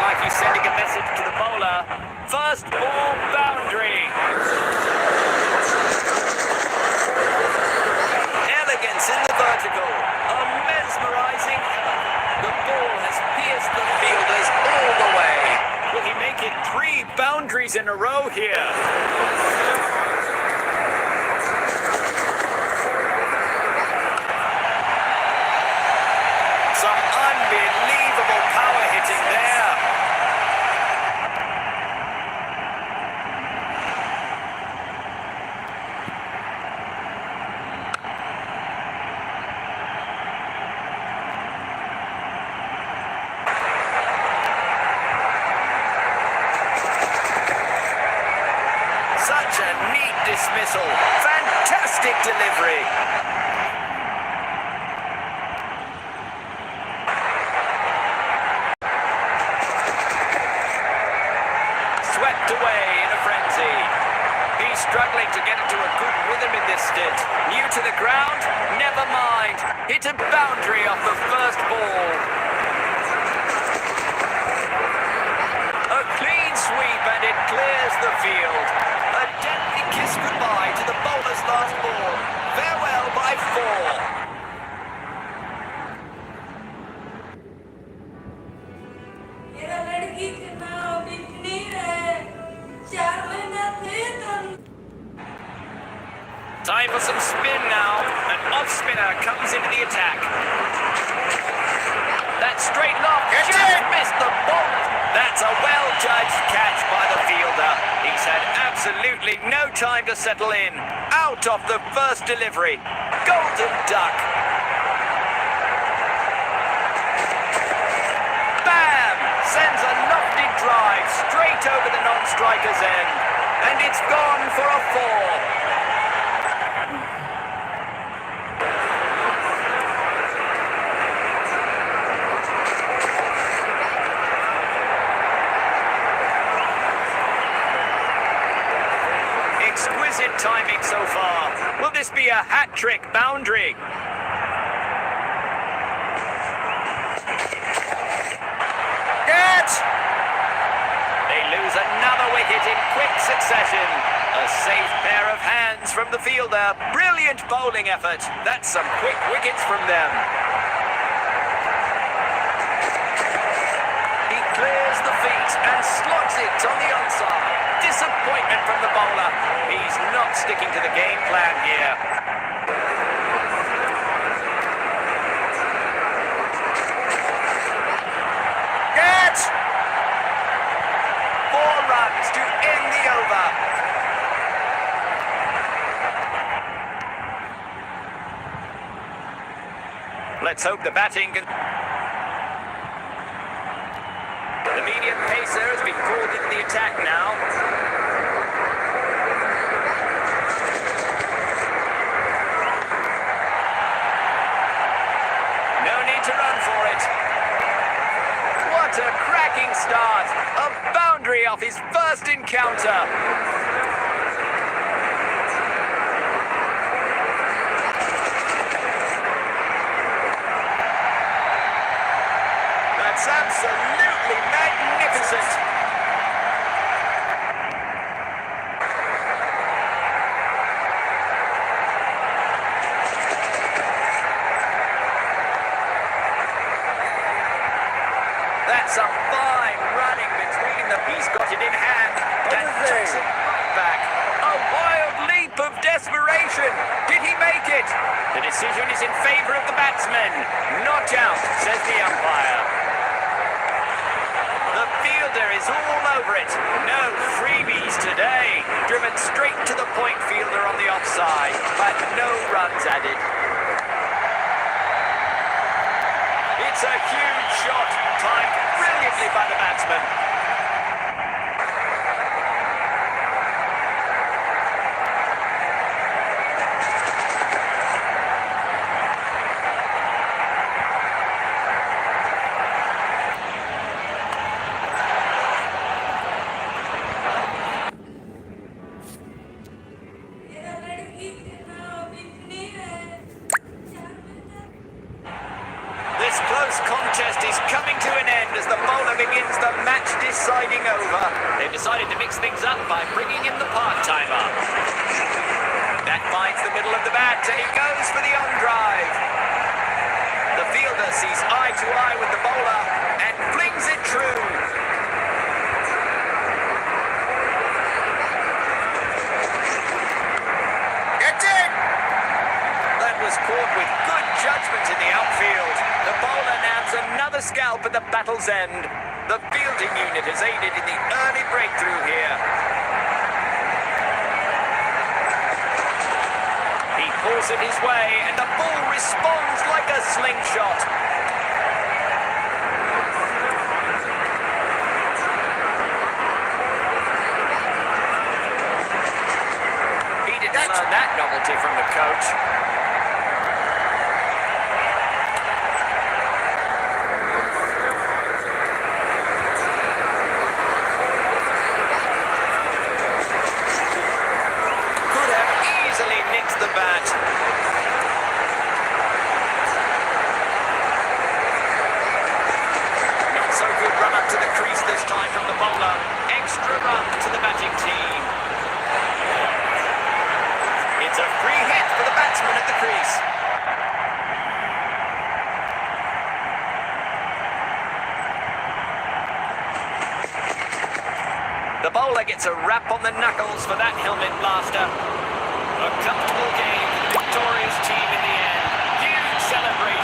like he's sending a message to the bowler. First ball boundary. Elegance in the vertical. A mesmerizing header. The ball has pierced the fielders all the way. Will he make it 3 boundaries in a row here? Some unbelievable power hitting there. Such a neat dismissal. Fantastic delivery. Swept away in a frenzy. He's struggling to get into a good rhythm in this stint. New to the ground? Never mind. Hit a boundary off the first ball. A clean sweep and it clears the field. A deadly kiss goodbye to the bowler's last ball. Farewell by 4. Time for some spin now. An off spinner comes into the attack. That straight lob just missed the ball. That's a well-judged catch by the fielder. He's had absolutely no time to settle in. Out of the first delivery. Golden duck. Bam! Sends a lofty drive straight over the non-striker's end. And it's gone for a 4. Exquisite timing so far. Will this be a hat-trick boundary? Catch! They lose another wicket in quick succession. A safe pair of hands from the fielder. Brilliant bowling effort. That's some quick wickets from them. He clears the feet and slots it on the onside. Disappointment from the bowler. He's not sticking to the game plan here. Catch! 4 runs to end the over. Let's hope the batting can... The medium pacer has been called into the attack now. No need to run for it. What a cracking start. A boundary off his first encounter. That's absolutely magnificent. That's a fine running between them. He's got it in hand. And takes it back. A wild leap of desperation. Did he make it? The decision is in favour of the batsman. Not out, says the umpire. The fielder is all over it. No freebies today. Driven straight to the point, fielder on the offside, but no runs added. It's a huge shot, timed brilliantly by the batsman. This close contest is coming to an end as the bowler begins the match battle's end. The fielding unit has aided in the early breakthrough here. He pulls it his way, and the ball responds like a slingshot. He didn't learn that novelty from the coach. The bat. Not so good run up to the crease this time from the bowler. Extra run to the batting team. It's a free hit for the batsman at the crease. The bowler gets a rap on the knuckles for that helmet blaster. A comfortable game for the victorious team in the end. Huge celebration.